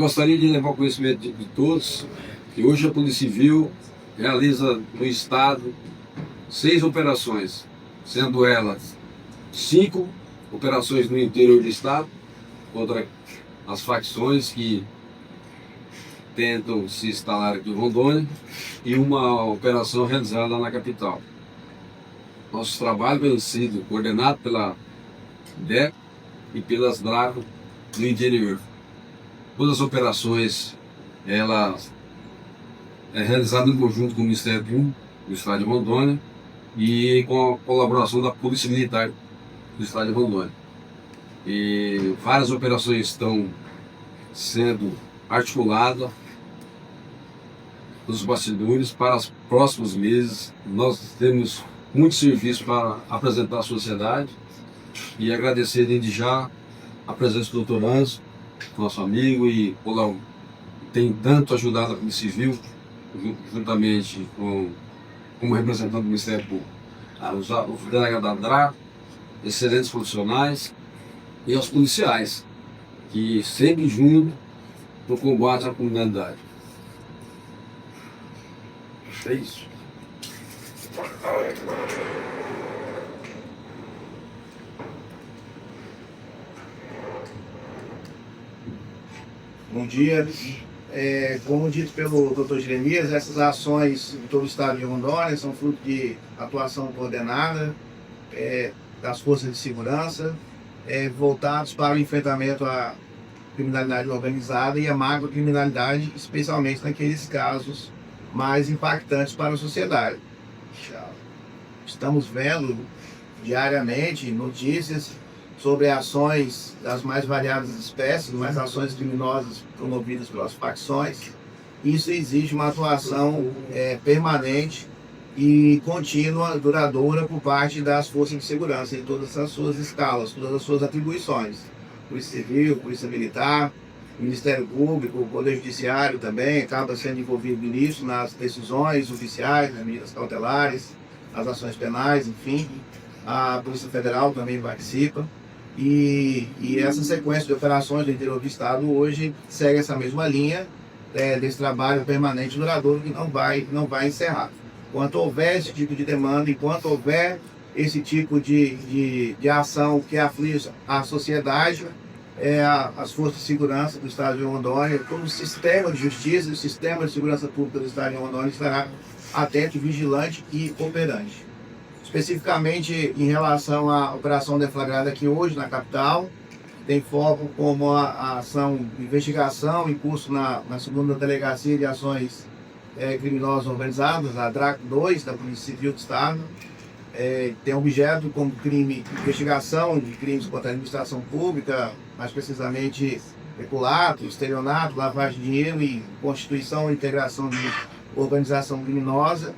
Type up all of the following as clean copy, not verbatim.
Gostaria de levar ao conhecimento de todos que hoje a Polícia Civil realiza no Estado 6 operações, sendo elas 5 operações no interior do Estado contra as facções que tentam se instalar aqui em Rondônia e uma operação realizada na capital. Nosso trabalho vem sido coordenado pela DEC e pelas DRACO do interior. Todas as operações elas realizadas em conjunto com o Ministério Público do Estado de Rondônia e com a colaboração da Polícia Militar do Estado de Rondônia. E várias operações estão sendo articuladas nos bastidores para os próximos meses. Nós temos muito serviço para apresentar à sociedade e agradecer desde já a presença do Dr. Anzo, nosso amigo, e tem tanto ajudado a Polícia Civil, juntamente como representante do Ministério Público. O delegado da DRACO, excelentes profissionais, e aos policiais, que sempre juntos no combate à criminalidade. É isso. Bom dia. Como dito pelo Dr. Jeremias, essas ações em todo o estado de Rondônia são fruto de atuação coordenada das forças de segurança, voltados para o enfrentamento à criminalidade organizada e à macrocriminalidade, especialmente naqueles casos mais impactantes para a sociedade. Estamos vendo diariamente notícias sobre ações das mais variadas espécies, mais ações criminosas promovidas pelas facções. Isso exige uma atuação permanente e contínua, duradoura, por parte das forças de segurança, em todas as suas escalas, todas as suas atribuições. Polícia Civil, Polícia Militar, Ministério Público, o Poder Judiciário também acaba sendo envolvido nisso, nas decisões oficiais, nas medidas cautelares, as ações penais, enfim. A Polícia Federal também participa. E essa sequência de operações do interior do Estado hoje segue essa mesma linha desse trabalho permanente e duradouro que não vai encerrar. Enquanto houver esse tipo de demanda, enquanto houver esse tipo de ação que aflige a sociedade, as forças de segurança do Estado de Rondônia, todo o sistema de justiça, o sistema de segurança pública do Estado de Rondônia estará atento, vigilante e operante. Especificamente em relação à operação deflagrada aqui hoje na capital, tem foco como a ação de investigação em curso na segunda Delegacia de Ações Criminosas Organizadas, a DRACO 2, da Polícia Civil do Estado. Tem objeto como crime de investigação de crimes contra a administração pública, mais precisamente peculato, estelionato, lavagem de dinheiro e constituição e integração de organização criminosa.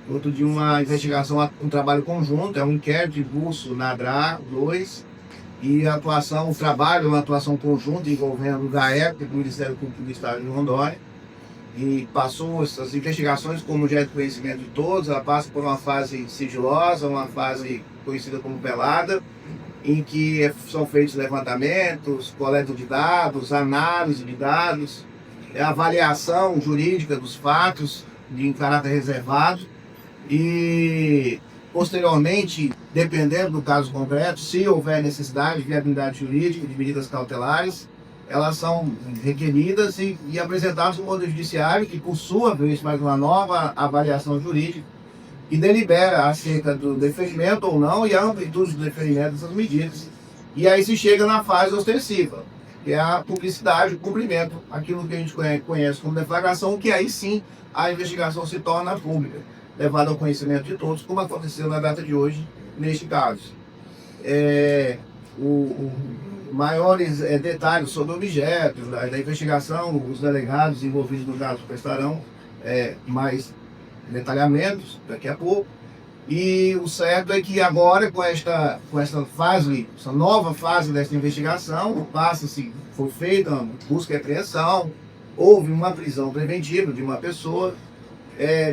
Fruto de uma investigação, um trabalho conjunto, um inquérito de pulso na DRACO 2 e o trabalho é uma atuação conjunta envolvendo o GAECO e o Ministério Público do Estado de Rondônia. E passou essas investigações, como já é de conhecimento de todos, ela passa por uma fase sigilosa, uma fase conhecida como velada, em que são feitos levantamentos, coleta de dados, análise de dados, avaliação jurídica dos fatos em caráter reservado. E, posteriormente, dependendo do caso concreto, se houver necessidade de viabilidade jurídica, de medidas cautelares, elas são requeridas e apresentadas ao Poder Judiciário, que, por sua vez, faz uma nova avaliação jurídica e delibera acerca do deferimento ou não e a amplitude do deferimento dessas medidas. E aí se chega na fase ostensiva, que é a publicidade, o cumprimento, aquilo que a gente conhece como deflagração, que aí sim a investigação se torna pública, levado ao conhecimento de todos, como aconteceu na data de hoje, neste caso. Maiores detalhes sobre o objeto da investigação, os delegados envolvidos no caso prestarão mais detalhamentos daqui a pouco. E o certo é que agora, com essa nova fase dessa investigação, foi feita uma busca e apreensão, houve uma prisão preventiva de uma pessoa,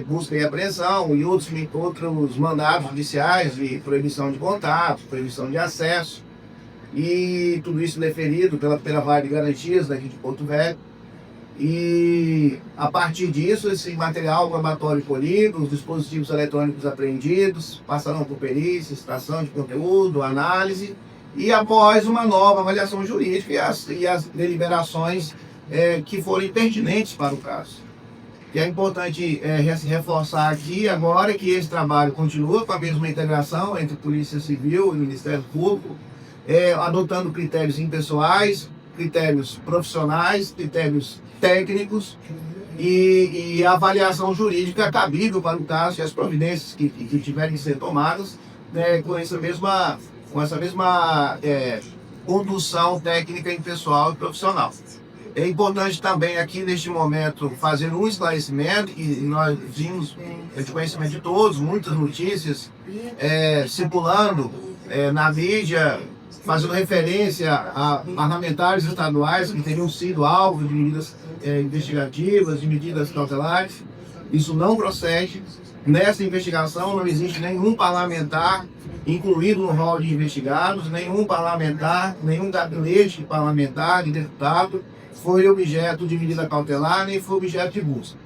busca e apreensão e outros mandados judiciais de proibição de contato, proibição de acesso, e tudo isso deferido pela Vara de Garantias daqui de Porto Velho. E a partir disso, esse material probatório colhido, os dispositivos eletrônicos apreendidos, passarão por perícia, extração de conteúdo, análise, e após uma nova avaliação jurídica e as deliberações que forem pertinentes para o caso. E é importante reforçar aqui agora que esse trabalho continua com a mesma integração entre Polícia Civil e Ministério Público, adotando critérios impessoais, critérios profissionais, critérios técnicos e a avaliação jurídica cabível para o caso e as providências que tiverem que ser tomadas com essa mesma condução técnica, impessoal e profissional. É importante também aqui neste momento fazer um esclarecimento, que nós vimos de conhecimento de todos, muitas notícias circulando na mídia, fazendo referência a parlamentares estaduais que teriam sido alvo de medidas investigativas, de medidas cautelares. Isso não procede. Nessa investigação não existe nenhum parlamentar incluído no rol de investigados, nenhum parlamentar, nenhum gabinete parlamentar de deputado foi objeto de medida cautelar, nem foi objeto de busca.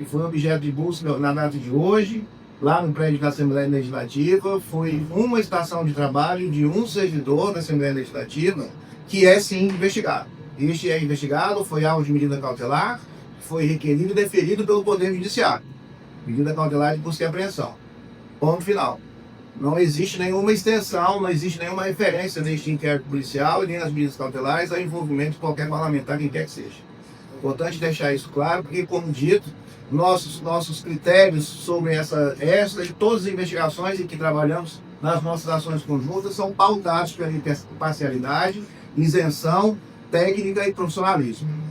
E foi objeto de busca na data de hoje, lá no prédio da Assembleia Legislativa, foi uma estação de trabalho de um servidor da Assembleia Legislativa, que é sim investigado. Este é investigado, foi alvo de medida cautelar, foi requerido e deferido pelo Poder Judiciário. Medida cautelar de busca e apreensão. Ponto final. Não existe nenhuma extensão, não existe nenhuma referência neste inquérito policial e nem nas medidas cautelares ao envolvimento de qualquer parlamentar, quem quer que seja. Importante deixar isso claro, porque, como dito, nossos critérios sobre essa e todas as investigações em que trabalhamos nas nossas ações conjuntas são pautados pela imparcialidade, isenção, técnica e profissionalismo.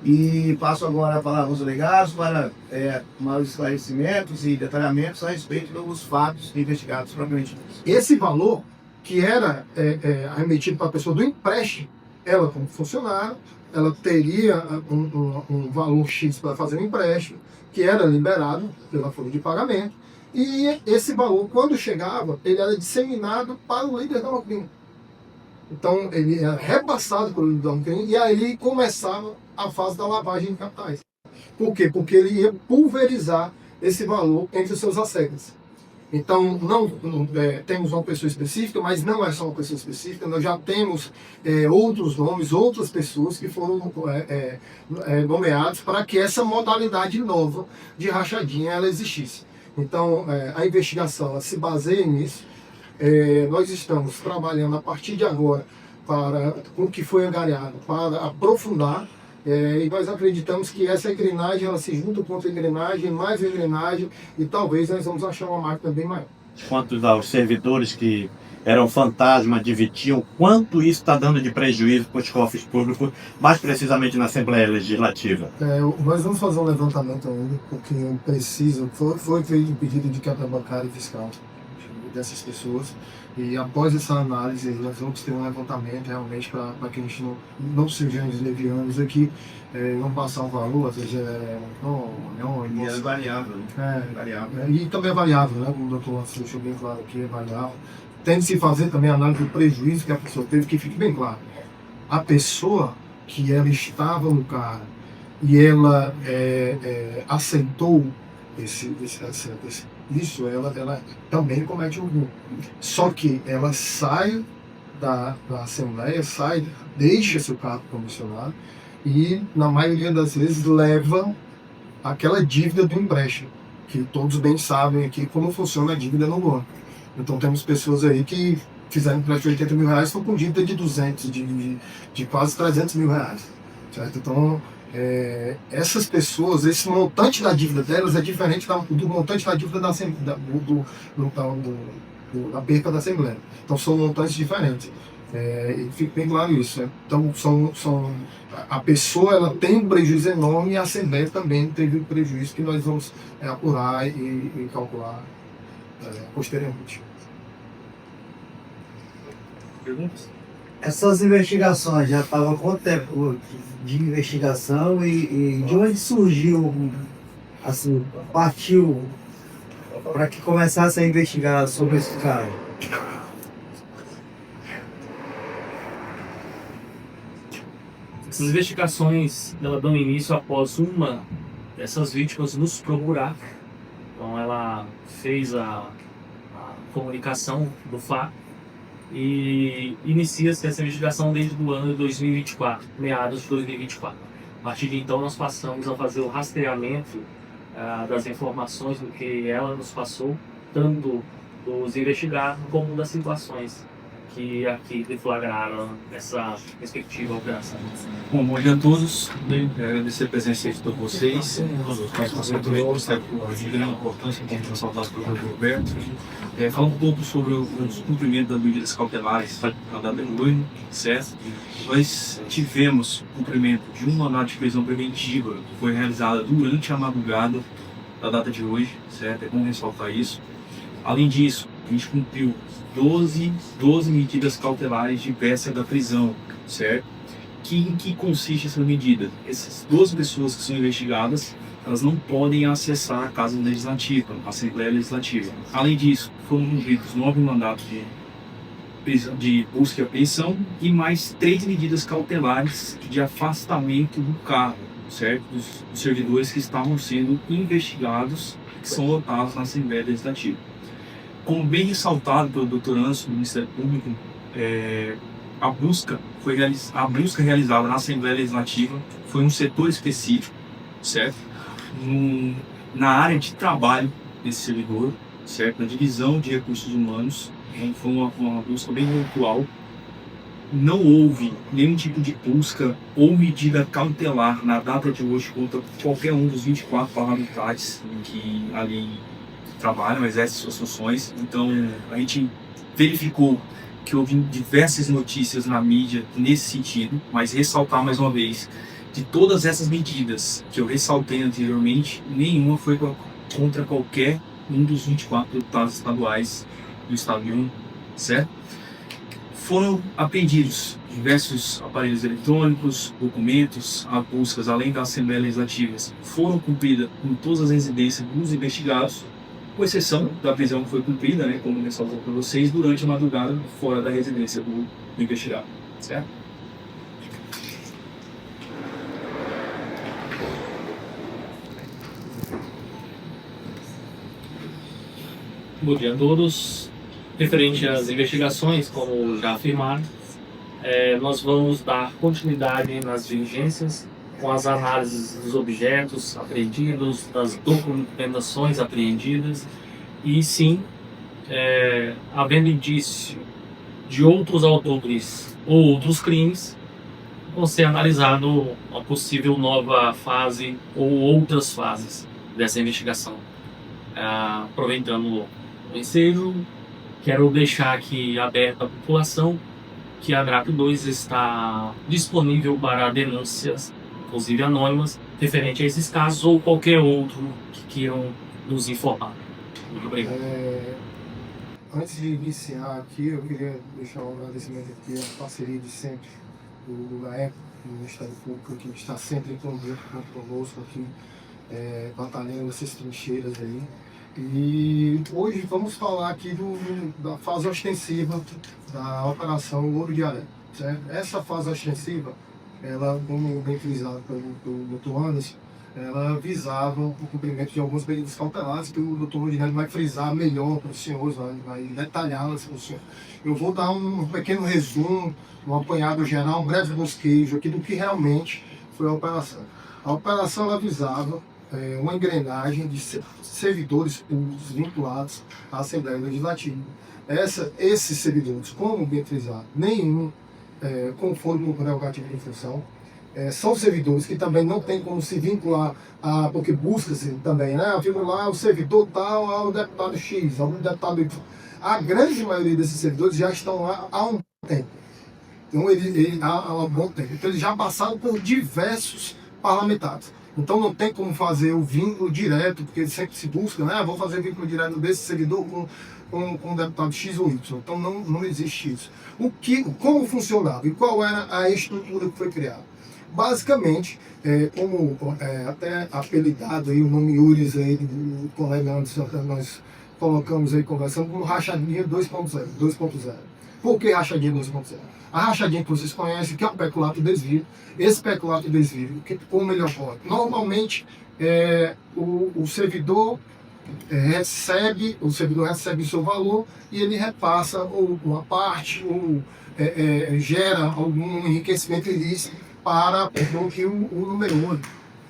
E passo agora a palavra aos delegados para maiores esclarecimentos e detalhamentos a respeito dos fatos investigados propriamente. Esse valor que era remetido para a pessoa do empréstimo, ela como funcionário, ela teria um valor X para fazer um empréstimo, que era liberado pela folha de pagamento, e esse valor, quando chegava, ele era disseminado para o líder da crime. Então, ele era repassado pelo líder da crime, e aí começava a fase da lavagem de capitais. Por quê? Porque ele ia pulverizar esse valor entre os seus assegnos. Então, temos uma pessoa específica, mas não é só uma pessoa específica, nós já temos outros nomes, outras pessoas que foram nomeadas para que essa modalidade nova de rachadinha ela existisse. Então, a investigação ela se baseia nisso. Nós estamos trabalhando a partir de agora com o que foi angariado para aprofundar. E nós acreditamos que essa engrenagem ela se junta com outra engrenagem, mais engrenagem, e talvez nós vamos achar uma máquina bem maior. Quanto aos servidores que eram fantasma, divitiam, quanto isso está dando de prejuízo para os cofres públicos, mais precisamente na Assembleia Legislativa? Nós vamos fazer um levantamento ainda, porque precisa, foi feito um pedido de quebra bancária e fiscal dessas pessoas. E após essa análise, nós vamos ter um levantamento realmente para que a gente não sejamos levianos aqui, não passar um valor, às vezes E é variável, né? Variável. E também é variável, né? Como o doutor deixou bem claro aqui, é variável. Tem de se fazer também a análise do prejuízo que a pessoa teve, que fique bem claro. A pessoa que ela estava no carro e ela aceitou isso, ela também comete um crime. Só que ela sai da Assembleia, deixa seu cargo comissionado e, na maioria das vezes, leva aquela dívida do empréstimo, que todos bem sabem aqui como funciona a dívida no banco. Então temos pessoas aí que fizeram empréstimo de 80 mil reais e estão com dívida de 200, de quase 300 mil reais. Certo? Então, essas pessoas, esse montante da dívida delas é diferente do montante da dívida da perca da Assembleia. Então são montantes diferentes. E fica bem claro isso. Então a pessoa ela tem um prejuízo enorme e a Assembleia também teve um prejuízo que nós vamos apurar e calcular posteriormente. Perguntas? Essas investigações já estavam com quanto tempo de investigação e de onde surgiu, assim, partiu para que começasse a investigar sobre esse caso? Essas investigações elas dão início após uma dessas vítimas nos procurar. Então ela fez a comunicação do fato e inicia-se essa investigação desde o ano de 2024, meados de 2024. A partir de então nós passamos a fazer o rastreamento das informações do que ela nos passou, tanto dos investigados como das situações que aqui deflagraram essa respectiva operação. Bom dia a todos. Agradecer a presença de todos vocês. Nós passamos também por de grande importância que a gente ressaltar pelo Roberto. Falar um pouco sobre o cumprimento das medidas cautelares na data de hoje, certo? Nós tivemos cumprimento de um mandado de prisão preventiva que foi realizada durante a madrugada da data de hoje, certo? É bom ressaltar isso. Além disso, a gente cumpriu 12 medidas cautelares de véspera da prisão, certo? Em que consiste essa medida? Essas 12 pessoas que são investigadas, elas não podem acessar a Casa Legislativa, a Assembleia Legislativa. Além disso, foram cumpridos 9 mandatos de busca e apreensão e mais 3 medidas cautelares de afastamento do cargo, certo? Dos servidores que estavam sendo investigados, que são lotados na Assembleia Legislativa. Como bem ressaltado pelo Dr. Anso, do Ministério Público, a busca realizada na Assembleia Legislativa foi um setor específico, certo? Na área de trabalho desse servidor, certo? Na divisão de recursos humanos. Então, foi uma busca bem pontual. Não houve nenhum tipo de busca ou medida cautelar na data de hoje contra qualquer um dos 24 parlamentares que ali trabalham, exercem suas funções. Então, a gente verificou que houve diversas notícias na mídia nesse sentido, mas ressaltar mais uma vez, de todas essas medidas que eu ressaltei anteriormente, nenhuma foi contra qualquer um dos 24 deputados estaduais do estado de Uno, certo? Foram apreendidos diversos aparelhos eletrônicos, documentos, buscas, além das Assembleias Legislativas, foram cumpridas em todas as residências dos investigados, com exceção da prisão que foi cumprida, né, como ressaltou para vocês, durante a madrugada fora da residência do investigado, certo? Bom dia a todos. Referente às investigações, como já afirmaram, nós vamos dar continuidade nas diligências com as análises dos objetos apreendidos, das documentações apreendidas e sim, havendo indício de outros autores ou outros crimes, vão ser analisado uma possível nova fase ou outras fases dessa investigação. Aproveitando o ensejo, quero deixar aqui aberto à população que a GRAP 2 está disponível para denúncias, inclusive anônimas, referente a esses casos ou qualquer outro que queiram nos informar. Muito obrigado. Antes de iniciar aqui, eu queria deixar um agradecimento aqui à parceria de sempre do GAECO, do Ministério Público, que está sempre conosco aqui, batalhando essas trincheiras aí. E hoje vamos falar aqui da fase ostensiva da Operação Ouro de Aranha, certo? Essa fase ostensiva, ela, como bem frisado pelo Dr. Anderson, ela visava o cumprimento de algumas medidas cautelares que o Dr. Rodinelli vai frisar melhor para os senhores, vai detalhá-las para o senhor. Eu vou dar um pequeno resumo, um apanhado geral, um breve bosquejo aqui do que realmente foi a operação. A operação ela visava uma engrenagem de servidores públicos vinculados à Assembleia Legislativa. Esses servidores, como bem frisado, nenhum conforme com prerrogativa de função, são servidores que também não tem como se vincular porque busca-se também, né? Vimos lá o servidor tal ao deputado X, ao deputado Y. A grande maioria desses servidores já estão lá há um tempo. Então, há um bom tempo. Então, eles já passaram por diversos parlamentares. Então não tem como fazer o vínculo direto, porque sempre se busca, né? Vou fazer vínculo direto desse servidor com o deputado X ou Y. Então não existe isso. Como funcionava e qual era a estrutura que foi criada? Basicamente, como até apelidado aí, o nome Uris aí, do colega Anderson, nós colocamos aí conversando como rachadinha 2.0. Por que rachadinha 2.0? A rachadinha que vocês conhecem, que é o peculato e desvio. Esse peculato e desvio, como ele ocorre? Normalmente, o servidor recebe o seu valor e ele repassa ou uma parte ou gera algum enriquecimento ilícito para o número 1.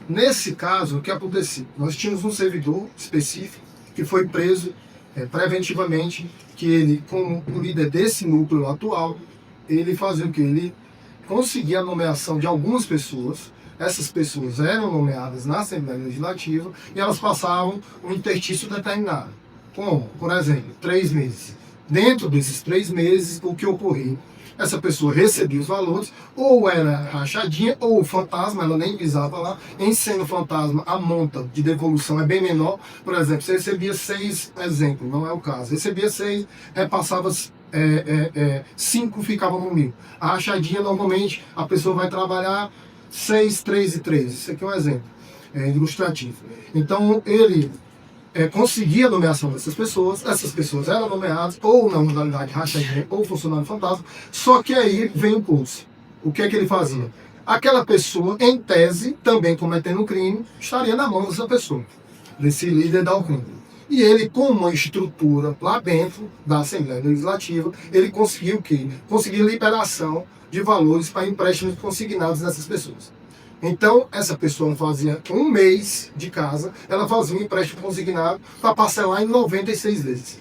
Nesse caso, o que aconteceu? Nós tínhamos um servidor específico que foi preso preventivamente, que ele, como o líder desse núcleo atual, ele fazia o que? Ele conseguia a nomeação de algumas pessoas. Essas pessoas eram nomeadas na Assembleia Legislativa e elas passavam um interstício determinado. Como, por exemplo, 3 meses. Dentro desses 3 meses, o que ocorria? Essa pessoa recebia os valores, ou era rachadinha, ou fantasma, ela nem visava lá. Em sendo fantasma, a monta de devolução é bem menor. Por exemplo, você recebia 6, exemplo, não é o caso, recebia 6, repassava 5, ficava no 1.000. A rachadinha, normalmente, a pessoa vai trabalhar 6, 3 e 3. Isso aqui é um exemplo ilustrativo. Então, ele conseguia a nomeação dessas pessoas, essas pessoas eram nomeadas ou na modalidade rachadinha ou funcionário fantasma, só que aí vem o plus. O que é que ele fazia? Aquela pessoa, em tese, também cometendo um crime, estaria na mão dessa pessoa, desse líder da alcunha. E ele, com uma estrutura lá dentro da Assembleia Legislativa, ele conseguiu o quê? Conseguiu liberação de valores para empréstimos consignados nessas pessoas. Então, essa pessoa fazia 1 mês de casa, ela fazia um empréstimo consignado para parcelar em 96 vezes.